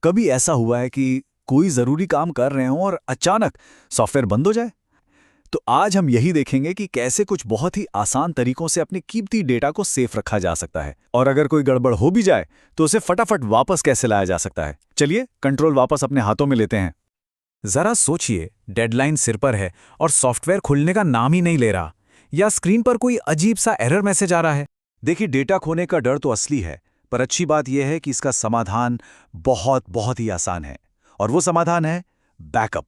कभी ऐसा हुआ है कि कोई ज़रूरी काम कर रहे हों और अचानक सॉफ्टवेयर बंद हो जाए? तो आज हम यही देखेंगे कि कैसे कुछ बहुत ही आसान तरीकों से अपने कीमती डेटा को सेफ रखा जा सकता है और अगर कोई गड़बड़ हो भी जाए तो उसे फटाफट वापस कैसे लाया जा सकता है। चलिए कंट्रोल वापस अपने हाथों में लेते हैं। जरा सोचिए, डेडलाइन सिर पर है और सॉफ्टवेयर खुलने का नाम ही नहीं ले रहा, या स्क्रीन पर कोई अजीब सा एरर मैसेज आ रहा है। देखिए, डेटा खोने का डर तो असली है, पर अच्छी बात यह है कि इसका समाधान बहुत बहुत ही आसान है। और वो समाधान है बैकअप।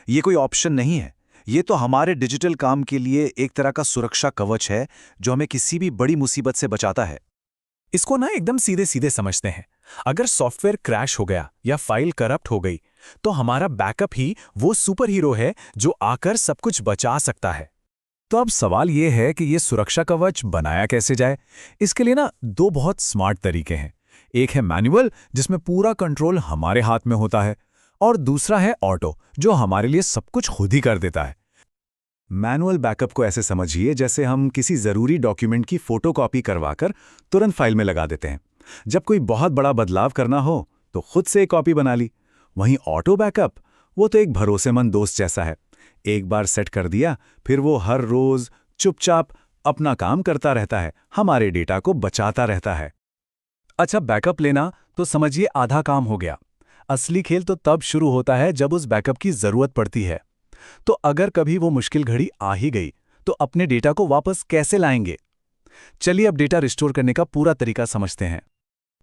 ये कोई ऑप्शन नहीं है, ये तो हमारे डिजिटल काम के लिए एक तरह का सुरक्षा कवच है जो हमें किसी भी बड़ी मुसीबत से बचाता है। इसको ना एकदम सीधे सीधे समझते हैं। अगर सॉफ्टवेयर क्रैश हो गया या फाइल करप्ट हो गई, तो हमारा बैकअप ही वो सुपर हीरो है जो आकर सब कुछ बचा सकता है। तो अब सवाल ये है कि ये सुरक्षा कवच बनाया कैसे जाए। इसके लिए ना दो बहुत स्मार्ट तरीके हैं। एक है मैनुअल, जिसमें पूरा कंट्रोल हमारे हाथ में होता है, और दूसरा है ऑटो, जो हमारे लिए सब कुछ खुद ही कर देता है। मैनुअल बैकअप को ऐसे समझिए जैसे हम किसी ज़रूरी डॉक्यूमेंट की फ़ोटोकॉपी करवाकर तुरंत फाइल में लगा देते हैं। जब कोई बहुत बड़ा बदलाव करना हो तो खुद से एक कॉपी बना ली। वहीं ऑटो बैकअप, वो तो एक भरोसेमंद दोस्त जैसा है। एक बार सेट कर दिया, फिर वो हर रोज़ चुपचाप अपना काम करता रहता है, हमारे डेटा को बचाता रहता है। अच्छा, बैकअप लेना तो समझिए आधा काम हो गया। असली खेल तो तब शुरू होता है जब उस बैकअप की ज़रूरत पड़ती है। तो अगर कभी वो मुश्किल घड़ी आ ही गई, तो अपने डेटा को वापस कैसे लाएंगे? चलिए अब डेटा रिस्टोर करने का पूरा तरीका समझते हैं।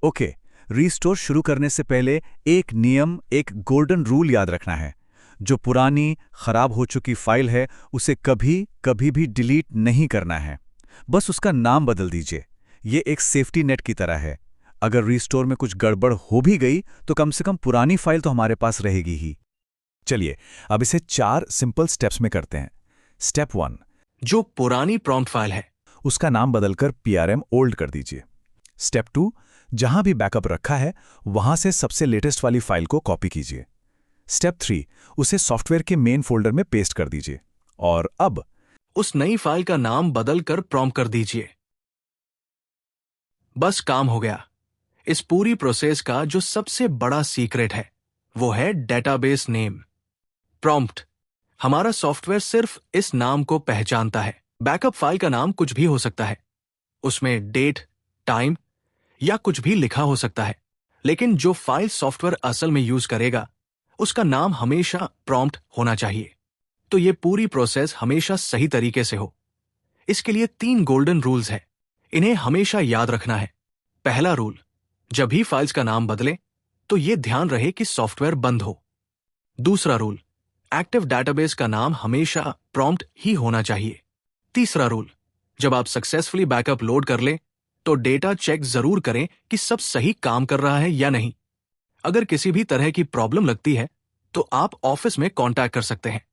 ओके, रीस्टोर शुरू करने से पहले एक नियम, एक गोल्डन रूल याद रखना है। जो पुरानी, खराब हो चुकी फाइल है, उसे कभी कभी भी डिलीट नहीं करना है। बस उसका नाम बदल दीजिए। ये एक सेफ्टी नेट की तरह है। अगर रीस्टोर में कुछ गड़बड़ हो भी गई, तो कम से कम पुरानी फाइल तो हमारे पास रहेगी ही। चलिए अब इसे 4 सिंपल स्टेप्स में करते हैं। स्टेप 1, जो पुरानी प्रॉम्प्ट फाइल है उसका नाम बदलकर PRM ओल्ड कर दीजिए। स्टेप 2, जहां भी बैकअप रखा है वहां से सबसे लेटेस्ट वाली फाइल को कॉपी कीजिए। स्टेप 3, उसे सॉफ्टवेयर के मेन फोल्डर में पेस्ट कर दीजिए। और अब उस नई फाइल का नाम बदलकर प्रॉम्प्ट कर दीजिए। बस काम हो गया। इस पूरी प्रोसेस का जो सबसे बड़ा सीक्रेट है वो है डेटाबेस नेम। प्रॉम्प्ट, हमारा सॉफ्टवेयर सिर्फ इस नाम को पहचानता है। बैकअप फाइल का नाम कुछ भी हो सकता है, उसमें डेट, टाइम या कुछ भी लिखा हो सकता है, लेकिन जो फाइल सॉफ्टवेयर असल में यूज करेगा उसका नाम हमेशा प्रॉम्प्ट होना चाहिए। तो ये पूरी प्रोसेस हमेशा सही तरीके से हो, इसके लिए 3 गोल्डन रूल्स हैं। इन्हें हमेशा याद रखना है। पहला रूल, जब भी फाइल्स का नाम बदले तो ये ध्यान रहे कि सॉफ्टवेयर बंद हो। दूसरा रूल, एक्टिव डेटाबेस का नाम हमेशा प्रॉम्प्ट ही होना चाहिए। तीसरा रूल, जब आप सक्सेसफुली बैकअप लोड कर लें तो डेटा चेक जरूर करें कि सब सही काम कर रहा है या नहीं। अगर किसी भी तरह की प्रॉब्लम लगती है तो आप ऑफिस में कांटेक्ट कर सकते हैं।